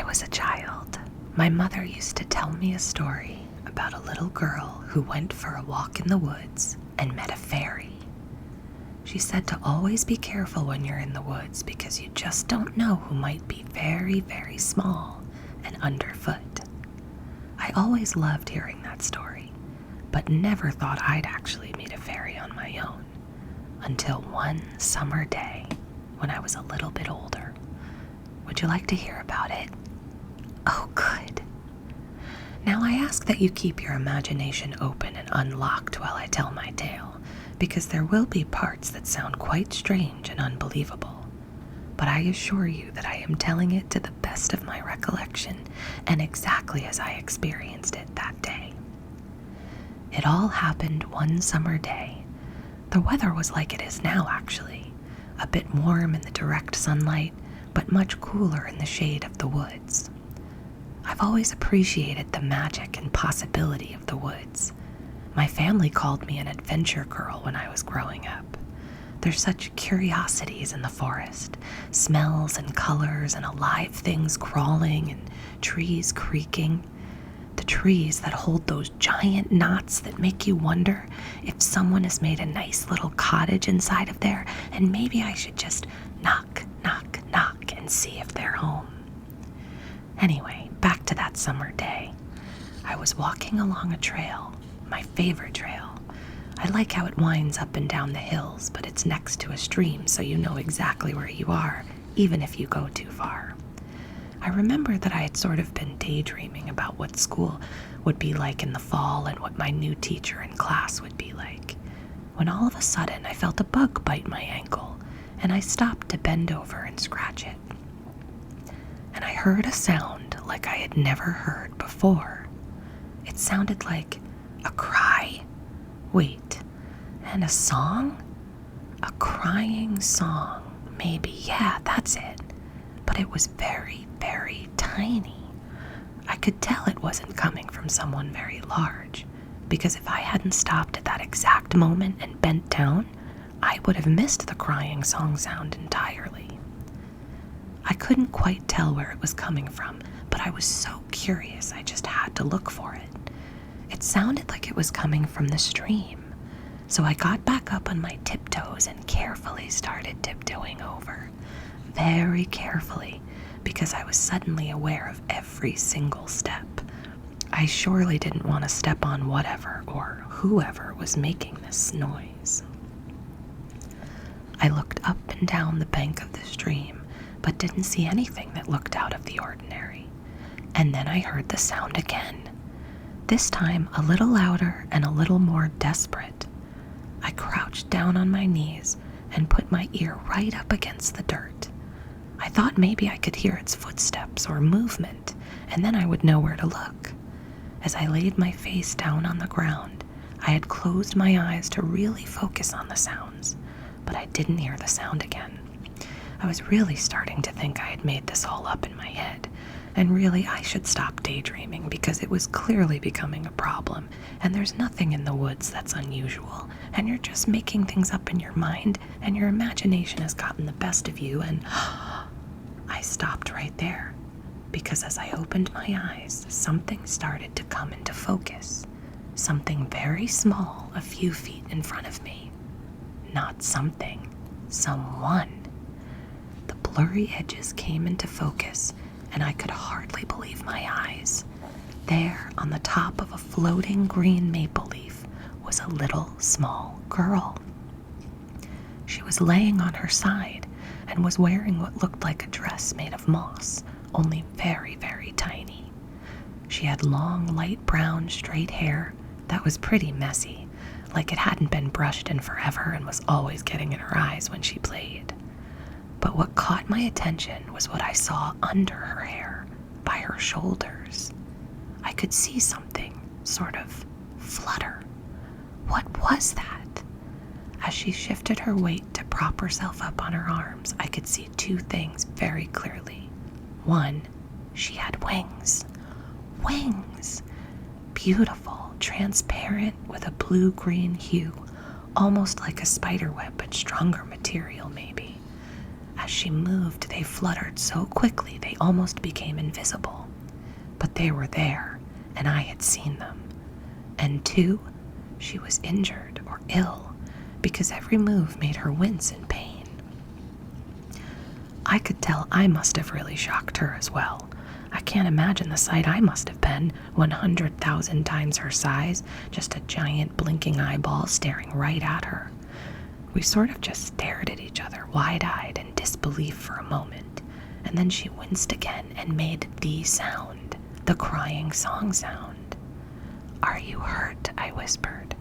was a child, my mother used to tell me a story about a little girl who went for a walk in the woods and met a fairy. She said to always be careful when you're in the woods because you just don't know who might be very, very small and underfoot. I always loved hearing that story, but never thought I'd actually meet a fairy on my own until one summer day when I was a little bit older. Would you like to hear about it? Oh, good. Now I ask that you keep your imagination open and unlocked while I tell my tale, because there will be parts that sound quite strange and unbelievable. But I assure you that I am telling it to the best of my recollection and exactly as I experienced it that day. It all happened one summer day. The weather was like it is now, actually, a bit warm in the direct sunlight, but much cooler in the shade of the woods. I've always appreciated the magic and possibility of the woods. My family called me an adventure girl when I was growing up. There's such curiosities in the forest, smells and colors and alive things crawling and trees creaking. The trees that hold those giant knots that make you wonder if someone has made a nice little cottage inside of there and maybe I should just knock, knock, knock and see if they're home. Anyway, back to that summer day. I was walking along a trail, my favorite trail. I like how it winds up and down the hills, but it's next to a stream, so you know exactly where you are, even if you go too far. I remember that I had sort of been daydreaming about what school would be like in the fall and what my new teacher in class would be like, when all of a sudden I felt a bug bite my ankle, and I stopped to bend over and scratch it. And I heard a sound like I had never heard before. It sounded like a cry. Wait, and a song? A crying song, maybe. Yeah, that's it. But it was very, very tiny. I could tell it wasn't coming from someone very large, because if I hadn't stopped at that exact moment and bent down, I would have missed the crying song sound entirely. I couldn't quite tell where it was coming from, but I was so curious I just had to look for it. It sounded like it was coming from the stream, so I got back up on my tiptoes and carefully started tiptoeing over. Very carefully, because I was suddenly aware of every single step. I surely didn't want to step on whatever or whoever was making this noise. I looked up and down the bank of the stream, but didn't see anything that looked out of the ordinary. And then I heard the sound again, this time a little louder and a little more desperate. I crouched down on my knees and put my ear right up against the dirt. I thought maybe I could hear its footsteps or movement, and then I would know where to look. As I laid my face down on the ground, I had closed my eyes to really focus on the sounds, but I didn't hear the sound again. I was really starting to think I had made this all up in my head, and really I should stop daydreaming because it was clearly becoming a problem, and there's nothing in the woods that's unusual, and you're just making things up in your mind, and your imagination has gotten the best of you, and I stopped right there, because as I opened my eyes, something started to come into focus. Something very small a few feet in front of me. Not something, someone. The blurry edges came into focus, and I could hardly believe my eyes. There, on the top of a floating green maple leaf, was a little small girl. She was laying on her side and was wearing what looked like a dress made of moss, only very, very tiny. She had long, light brown, straight hair that was pretty messy, like it hadn't been brushed in forever and was always getting in her eyes when she played. But what caught my attention was what I saw under her hair, by her shoulders. I could see something, sort of, flutter. What was that? As she shifted her weight to prop herself up on her arms, I could see two things very clearly. One, she had wings. Wings! Beautiful, transparent, with a blue-green hue, almost like a spider web, but stronger material maybe. As As she moved, they fluttered so quickly they almost became invisible. But they were there, and I had seen them. And 2, she was injured or ill, because every move made her wince in pain. I could tell I must have really shocked her as well. I can't imagine the sight I must have been, 100,000 times her size, just a giant blinking eyeball staring right at her. We sort of just stared at each other, wide-eyed in disbelief for a moment, and then she winced again and made the sound, the crying song sound. "Are you hurt?" I whispered.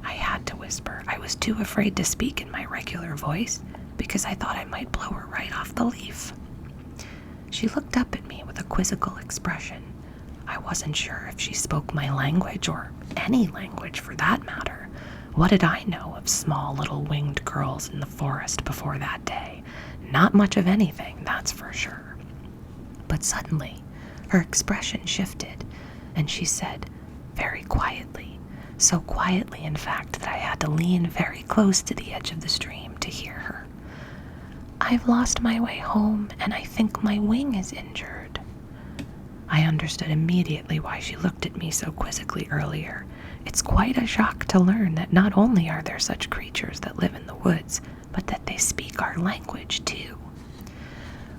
I had to whisper. I was too afraid to speak in my regular voice because I thought I might blow her right off the leaf. She looked up at me with a quizzical expression. I wasn't sure if she spoke my language, or any language for that matter. What did I know of small little winged girls in the forest before that day? Not much of anything, that's for sure. But suddenly, her expression shifted, and she said, very quietly, so quietly in fact that I had to lean very close to the edge of the stream to hear her. "I've lost my way home, and I think my wing is injured." I understood immediately why she looked at me so quizzically earlier. It's quite a shock to learn that not only are there such creatures that live in the woods, but that they speak our language too.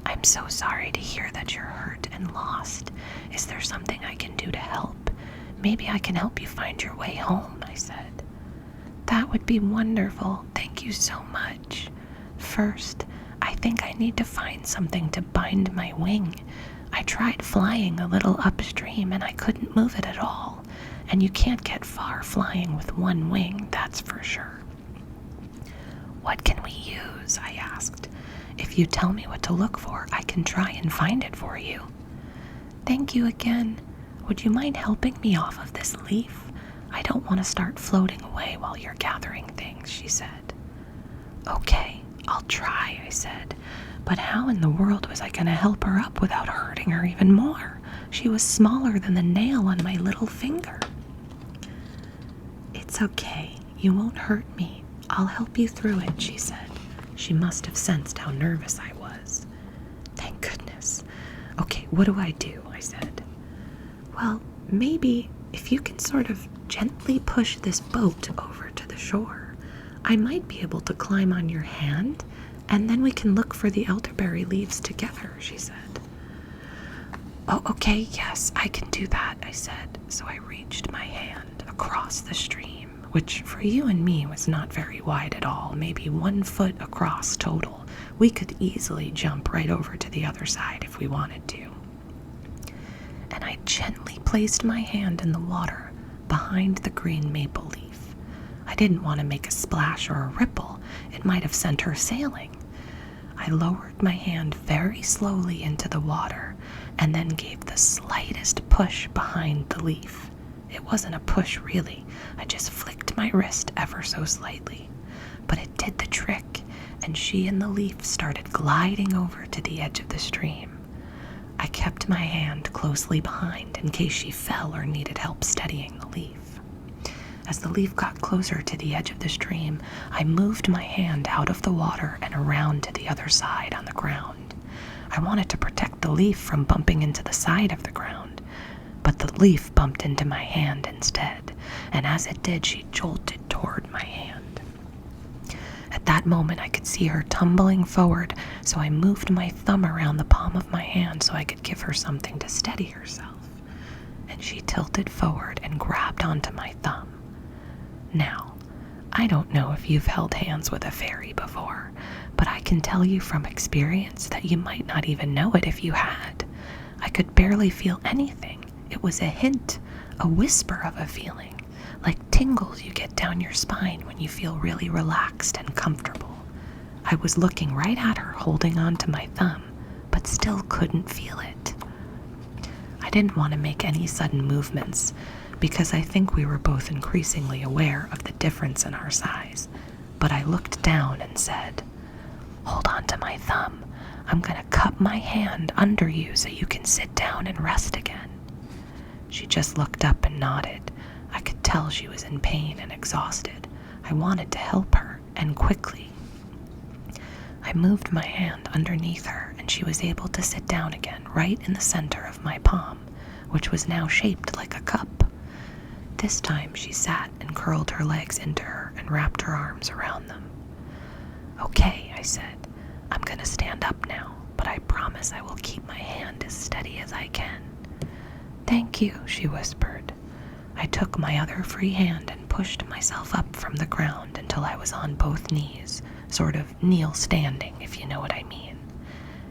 "I'm so sorry to hear that you're hurt and lost. Is there something I can do to help? Maybe I can help you find your way home," I said. "That would be wonderful. Thank you so much. First, I think I need to find something to bind my wing. I tried flying a little upstream and I couldn't move it at all. And you can't get far flying with one wing, that's for sure." "What can we use?" I asked. "If you tell me what to look for, I can try and find it for you." "Thank you again. Would you mind helping me off of this leaf? I don't want to start floating away while you're gathering things," she said. "Okay, I'll try," I said. But how in the world was I going to help her up without hurting her even more? She was smaller than the nail on my little finger. "It's okay. You won't hurt me. I'll help you through it," she said. She must have sensed how nervous I was. "Thank goodness. Okay, what do I do?" I said. "Well, maybe if you can sort of gently push this boat over to the shore, I might be able to climb on your hand, and then we can look for the elderberry leaves together," she said. "Oh, okay, yes, I can do that," I said. So I reached my hand across the stream, which for you and me was not very wide at all, maybe 1 foot across total. We could easily jump right over to the other side if we wanted to. And I gently placed my hand in the water behind the green maple leaf. I didn't want to make a splash or a ripple. It might have sent her sailing. I lowered my hand very slowly into the water and then gave the slightest push behind the leaf. It wasn't a push, really. I just flicked my wrist ever so slightly. But it did the trick, and she and the leaf started gliding over to the edge of the stream. I kept my hand closely behind in case she fell or needed help steadying the leaf. As the leaf got closer to the edge of the stream, I moved my hand out of the water and around to the other side on the ground. I wanted to protect the leaf from bumping into the side of the ground, but the leaf bumped into my hand instead, and as it did, she jolted toward my hand. At that moment, I could see her tumbling forward, so I moved my thumb around the palm of my hand so I could give her something to steady herself. And she tilted forward and grabbed onto my thumb. Now, I don't know if you've held hands with a fairy before, but I can tell you from experience that you might not even know it if you had. I could barely feel anything. It was a hint, a whisper of a feeling, like tingles you get down your spine when you feel really relaxed and comfortable. I was looking right at her, holding on to my thumb, but still couldn't feel it. I didn't want to make any sudden movements, because I think we were both increasingly aware of the difference in our size, but I looked down and said, "Hold on to my thumb. I'm going to cup my hand under you so you can sit down and rest again." She just looked up and nodded. I could tell she was in pain and exhausted. I wanted to help her, and quickly. I moved my hand underneath her, and she was able to sit down again right in the center of my palm, which was now shaped like a cup. This time she sat and curled her legs into her and wrapped her arms around them. "Okay," I said, "I'm gonna stand up now, but I promise I will keep my hand as steady as I can." "Thank you," she whispered. I took my other free hand and pushed myself up from the ground until I was on both knees, sort of kneel standing, if you know what I mean.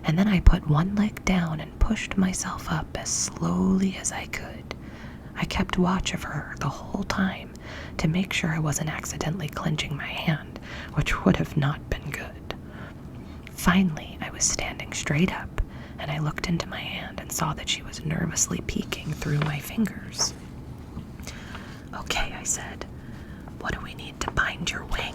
And then I put one leg down and pushed myself up as slowly as I could. I kept watch of her the whole time to make sure I wasn't accidentally clenching my hand, which would have not been good. Finally, I was standing straight up, and I looked into my hand and saw that she was nervously peeking through my fingers. "Okay," I said, "what do we need to bind your wing?"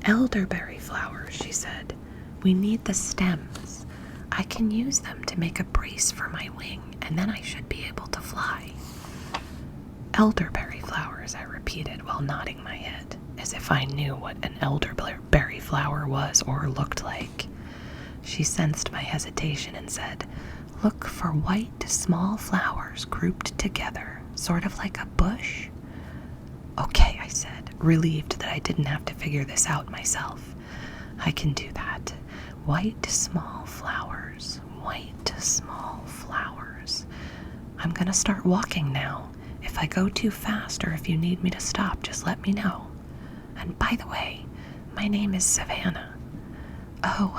"Elderberry flowers," she said. "We need the stems. I can use them to make a brace for my wing, and then I should be able to fly." "Elderberry flowers," I repeated while nodding my head, as if I knew what an elderberry flower was or looked like. She sensed my hesitation and said, "Look for white, small flowers grouped together, sort of like a bush." "Okay," I said, relieved that I didn't have to figure this out myself. "I can do that. White, small flowers, white, small flowers. I'm gonna start walking now. If I go too fast or if you need me to stop, just let me know. And by the way, my name is Savannah." "Oh,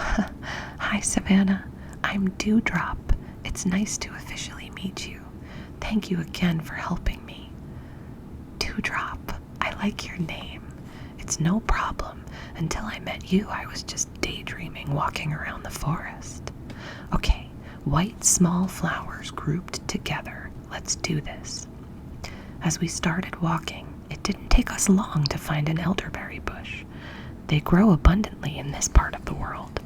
hi Savannah. I'm Dewdrop. It's nice to officially meet you. Thank you again for helping me." "Dewdrop, I like your name. It's no problem. Until I met you, I was just daydreaming walking around the forest. Okay, white small flowers grouped together. Let's do this." As we started walking, it didn't take us long to find an elderberry bush. They grow abundantly in this part of the world.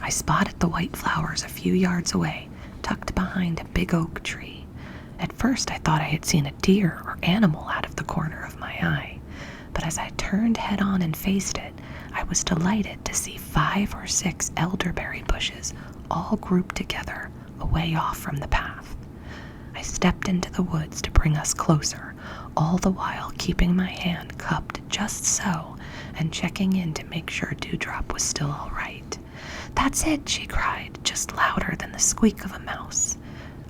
I spotted the white flowers a few yards away, tucked behind a big oak tree. At first I thought I had seen a deer or animal out of the corner of my eye, but as I turned head on and faced it, I was delighted to see 5 or 6 elderberry bushes all grouped together away off from the path. I stepped into the woods to bring us closer, all the while keeping my hand cupped just so and checking in to make sure Dewdrop was still all right. "That's it," she cried, just louder than the squeak of a mouse.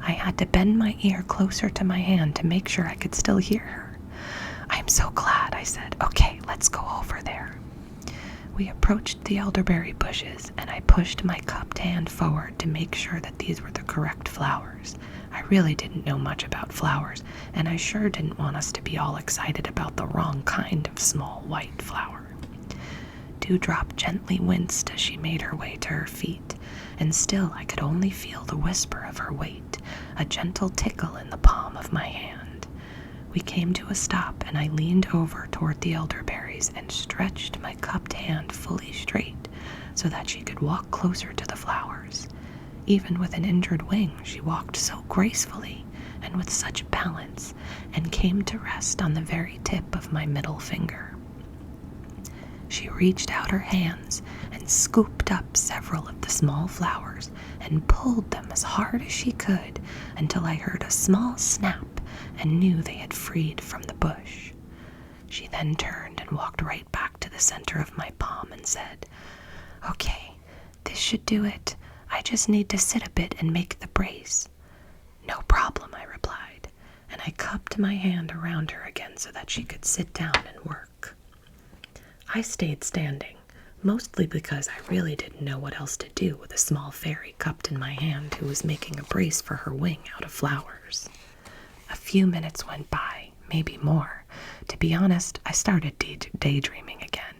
I had to bend my ear closer to my hand to make sure I could still hear her. "I'm so glad," I said. "Okay, let's go over there." We approached the elderberry bushes, and I pushed my cupped hand forward to make sure that these were the correct flowers. I really didn't know much about flowers, and I sure didn't want us to be all excited about the wrong kind of small white flower. Dewdrop gently winced as she made her way to her feet, and still I could only feel the whisper of her weight, a gentle tickle in the palm of my hand. We came to a stop, and I leaned over toward the elderberries and stretched my cupped hand fully straight so that she could walk closer to the flowers. Even with an injured wing, she walked so gracefully and with such balance and came to rest on the very tip of my middle finger. She reached out her hands and scooped up several of the small flowers and pulled them as hard as she could until I heard a small snap and knew they had freed from the bush. She then turned and walked right back to the center of my palm and said, "Okay, this should do it. I just need to sit a bit and make the brace." "No problem," I replied, and I cupped my hand around her again so that she could sit down and work. I stayed standing, mostly because I really didn't know what else to do with a small fairy cupped in my hand who was making a brace for her wing out of flowers. A few minutes went by, maybe more. To be honest, I started daydreaming again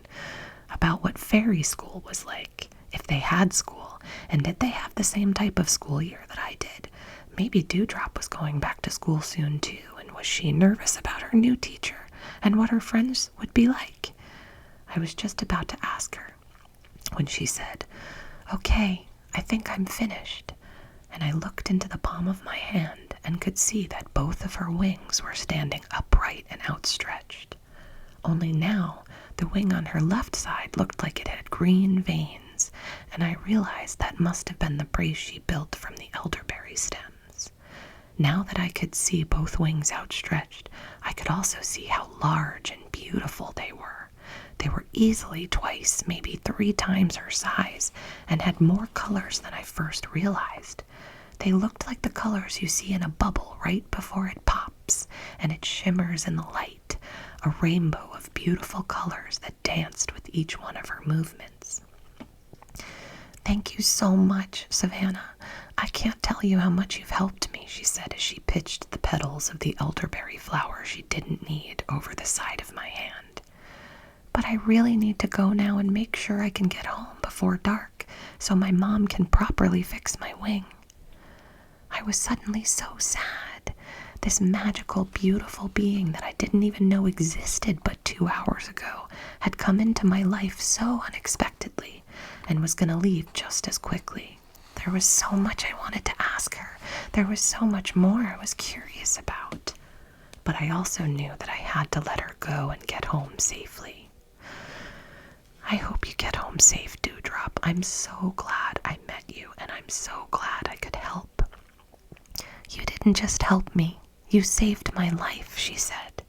about what fairy school was like, if they had school, and did they have the same type of school year that I did. Maybe Dewdrop was going back to school soon too, and was she nervous about her new teacher and what her friends would be like? I was just about to ask her when she said, "Okay, I think I'm finished," and I looked into the palm of my hand and could see that both of her wings were standing upright and outstretched. Only now The wing on her left side looked like it had green veins, and I realized that must have been the brace she built from the elderberry stems. Now that I could see both wings outstretched, I could also see how large and beautiful they were. They were easily twice, maybe 3 times her size, and had more colors than I first realized. They looked like the colors you see in a bubble right before it pops, and it shimmers in the light, a rainbow of beautiful colors that danced with each one of her movements. "Thank you so much, Savannah. I can't tell you how much you've helped me," she said as she pitched the petals of the elderberry flower she didn't need over the side of my hand. "But I really need to go now and make sure I can get home before dark so my mom can properly fix my wing." I was suddenly so sad. This magical, beautiful being that I didn't even know existed but 2 hours ago had come into my life so unexpectedly and was going to leave just as quickly. There was so much I wanted to ask her. There was so much more I was curious about. But I also knew that I had to let her go and get home safely. "I hope you get home safe, Dewdrop. I'm so glad I met you, and I'm so glad I could help." "You didn't just help me. You saved my life," she said.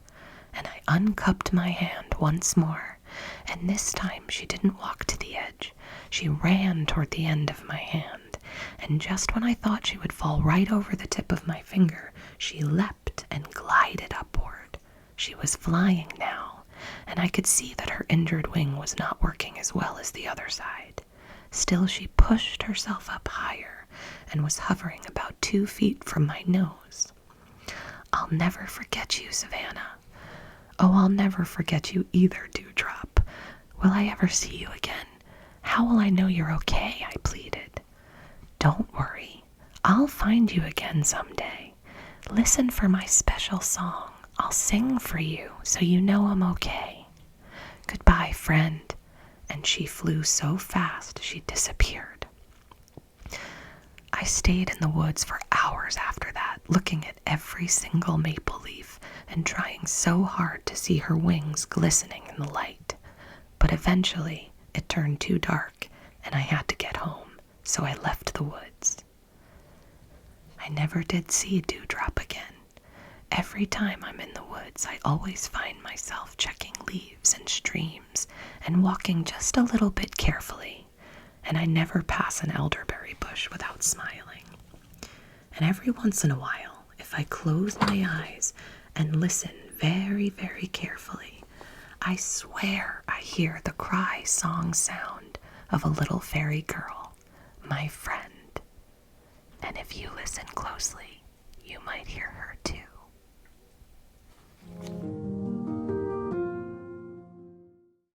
And I uncupped my hand once more, and this time she didn't walk to the edge. She ran toward the end of my hand, and just when I thought she would fall right over the tip of my finger, she leapt and glided upward. She was flying now, and I could see that her injured wing was not working as well as the other side. Still, she pushed herself up higher and was hovering about 2 feet from my nose. "I'll never forget you, Savannah." "Oh, I'll never forget you either, Dewdrop. Will I ever see you again? How will I know you're okay?" I pleaded. "Don't worry. I'll find you again someday. Listen for my special song. I'll sing for you so you know I'm okay. Goodbye, friend." And she flew so fast she disappeared. I stayed in the woods for hours after that, looking at every single maple leaf and trying so hard to see her wings glistening in the light. But eventually, it turned too dark, and I had to get home, so I left the woods. I never did see Dewdrop again. Every time I'm in the woods, I always find myself checking leaves and streams and walking just a little bit carefully, and I never pass an elderberry bush without smiling. And every once in a while, if I close my eyes and listen very, very carefully, I swear I hear the cry song sound of a little fairy girl, my friend. And if you listen closely, you might hear her too.